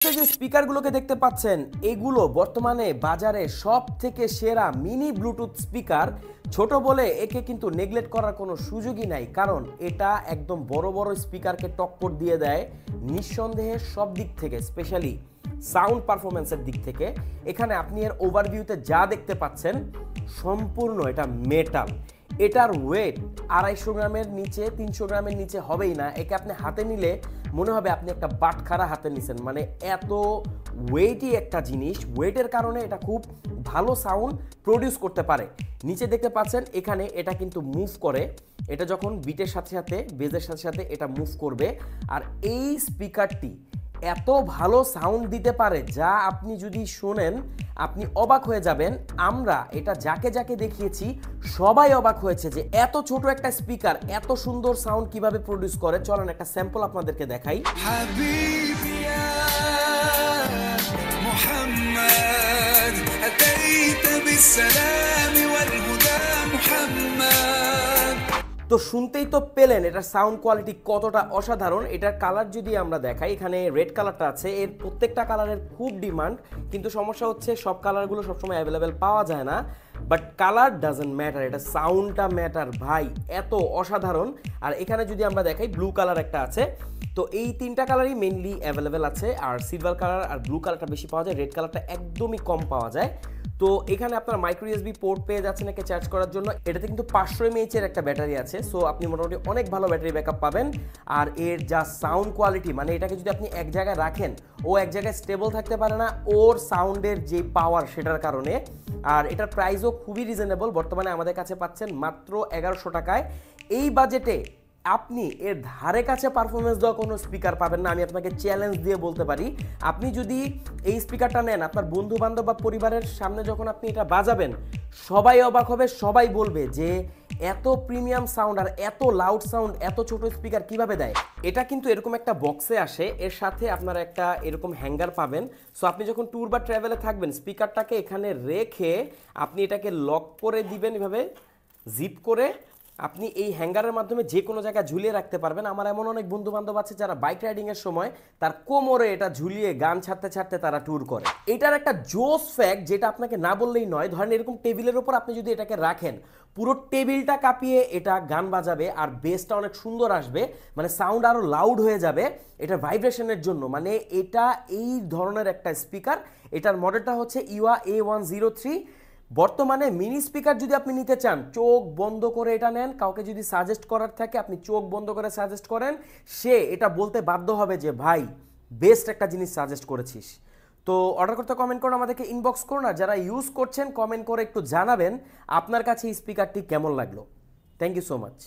যে স্পিকারগুলোকে দেখতে পাচ্ছেন এগুলো বর্তমানে বাজারে সব থেকে সেরা মিনি ব্লুটুথ স্পিকার। ছোট বলে একে কিন্তু নেগলেক্ট করার কোনো সুযোগই নাই, কারণ এটা একদম বড় বড় স্পিকারকে টক্কর দিয়ে দেয় নিঃসন্দেহে সব দিক থেকে, স্পেশালি সাউন্ড পারফরমেন্সের দিক থেকে। এখানে আপনি এর ওভারভিউতে যা দেখতে পাচ্ছেন সম্পূর্ণ এটা মেটাল। এটার ওয়েট 250 গ্রামের নিচে 300 গ্রামের নিচে হবেই না। একে আপনি হাতে নিলে মনে হবে আপনি একটা বাটখারা হাতে নিছেন, মানে এত ওয়েটই একটা জিনিস। ওয়েটের কারণে এটা খুব ভালো সাউন্ড প্রডিউস করতে পারে। নিচে দেখতে পাচ্ছেন এখানে এটা কিন্তু মুভ করে, এটা যখন বিটের সাথে সাথে বেজের সাথে সাথে এটা মুভ করবে। আর এই স্পিকারটি এত ভালো সাউন্ড দিতে পারে যা আপনি যদি শোনেন আপনি অবাক হয়ে যাবেন। আমরা এটা যাকে যাকে দেখিয়েছি সবাই অবাক হয়েছে যে এত ছোট একটা স্পিকার এত সুন্দর সাউন্ড কিভাবে প্রডিউস করে। চলেন একটা স্যাম্পল আপনাদেরকে দেখাই। হাবিবি ইয়া মুহাম্মদ আতাইতা বিসসালাম ওয়াল হুদা মুহাম্মদ। তো শুনতেই তো পেলেন এটার সাউন্ড কোয়ালিটি কতটা অসাধারণ। এটার কালার যদি আমরা দেখাই, এখানে রেড কালারটা আছে, এর প্রত্যেকটা কালারের খুব ডিমান্ড, কিন্তু সমস্যা হচ্ছে সব কালারগুলো সবসময় অ্যাভেলেবেল পাওয়া যায় না। বাট কালার ডাজন্ট ম্যাটার, এটা সাউন্ডটা ম্যাটার ভাই, এত অসাধারণ। আর এখানে যদি আমরা দেখাই ব্লু কালার একটা আছে, তো এই তিনটা কালারই মেইনলি অ্যাভেলেবেল আছে। আর সিলভার কালার আর ব্লু কালারটা বেশি পাওয়া যায়, রেড কালারটা একদমই কম পাওয়া যায়। তো এখানে আপনার মাইক্রো ইউএসবি পোর্ট পেয়ে যাচ্ছেন একে চার্জ করার জন্য। এটাতে কিন্তু 500 mAh এর একটা ব্যাটারি আছে, সো আপনি মোটামুটি অনেক ভালো ব্যাটারি ব্যাকআপ পাবেন। আর এর যা সাউন্ড কোয়ালিটি, মানে এটাকে যদি আপনি এক জায়গায় রাখেন ও এক জায়গায় স্টেবল থাকতে পারে না ওর সাউন্ডের যে পাওয়ার সেটার কারণে। আর এটার প্রাইসও খুবই রিজনেবল, বর্তমানে আমাদের কাছে পাচ্ছেন মাত্র 1100 টাকায়। এই বাজেটে আপনি এর ধারে কাছে পারফরমেন্স দেওয়া কোনো স্পিকার পাবেন না, আমি আপনাকে চ্যালেঞ্জ দিয়ে বলতে পারি। আপনি যদি এই স্পিকারটা নেন আপনার বন্ধু বান্ধব বা পরিবারের সামনে যখন আপনি এটা বাজাবেন সবাই অবাক হবে, সবাই বলবে যে এত প্রিমিয়াম সাউন্ড আর এত লাউড সাউন্ড এত ছোট স্পিকার কিভাবে দেয়। এটা কিন্তু এরকম একটা বক্সে আসে, এর সাথে আপনারা একটা এরকম হ্যাঙ্গার পাবেন। সো আপনি যখন ট্যুর বা ট্রাভেলে থাকবেন স্পিকারটাকে এখানে রেখে আপনি এটাকে লক করে দিবেন, এভাবে জিপ করে আপনি এই হ্যাঙ্গারের মাধ্যমে যে কোনো জায়গায় ঝুলিয়ে রাখতে পারবেন। আমার এমন অনেক বন্ধু বান্ধব আছে যারা বাইক রাইডিংয়ের সময় তার কোমরে এটা ঝুলিয়ে গান ছাড়তে ছাড়তে তারা ট্যুর করে। এটার একটা জোস ফ্যাক্ট যেটা আপনাকে না বললেই নয়, ধরেন এরকম টেবিলের উপর আপনি যদি এটাকে রাখেন পুরো টেবিলটা কাঁপিয়ে এটা গান বাজাবে আর বেসটা অনেক সুন্দর আসবে, মানে সাউন্ড আরও লাউড হয়ে যাবে এটা ভাইব্রেশনের জন্য। মানে এটা এই ধরনের একটা স্পিকার। এটার মডেলটা হচ্ছে ইওয়া A103। বর্তমানে মিনি স্পিকার যদি আপনি নিতে চান চোখ বন্ধ করে এটা নেন, কাউকে যদি সাজেস্ট করার থাকে আপনি চোখ বন্ধ করে সাজেস্ট করেন, সে এটা বলতে বাধ্য হবে যে ভাই বেস্ট একটা জিনিস সাজেস্ট করেছিস। তো অর্ডার করতে কমেন্ট করুন, আমাদেরকে ইনবক্স করুন। আর যারা ইউজ করছেন কমেন্ট করে একটু জানাবেন আপনার কাছে এই স্পিকারটি কেমন লাগলো। Thank you so much.